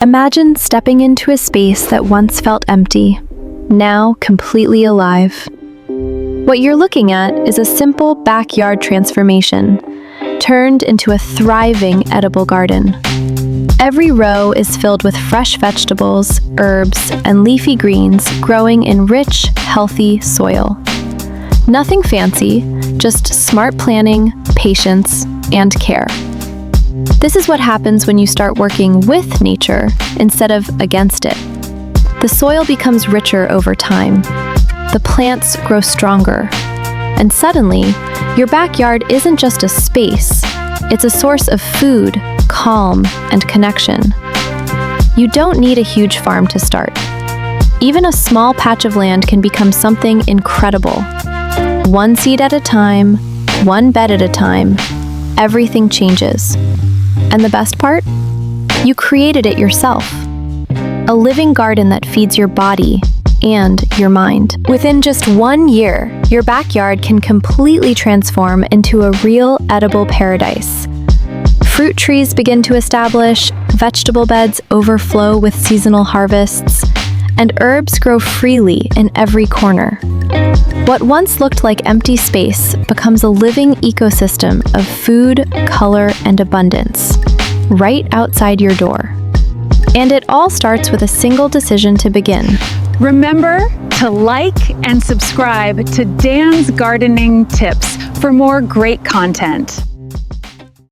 Imagine stepping into a space that once felt empty, now completely alive. What you're looking at is a simple backyard transformation, turned into a thriving edible garden. Every row is filled with fresh vegetables, herbs, and leafy greens growing in rich, healthy soil. Nothing fancy, just smart planning, patience, and care. This is what happens when you start working with nature instead of against it. The soil becomes richer over time. The plants grow stronger. And suddenly, your backyard isn't just a space, it's a source of food, calm, and connection. You don't need a huge farm to start. Even a small patch of land can become something incredible. One seed at a time, one bed at a time, everything changes. And the best part? You created it yourself. A living garden that feeds your body and your mind. Within just 1 year, your backyard can completely transform into a real edible paradise. Fruit trees begin to establish, vegetable beds overflow with seasonal harvests, and herbs grow freely in every corner. What once looked like empty space becomes a living ecosystem of food, color, and abundance, right outside your door. And it all starts with a single decision to begin. Remember to like and subscribe to Dan's Gardening Tips for more great content.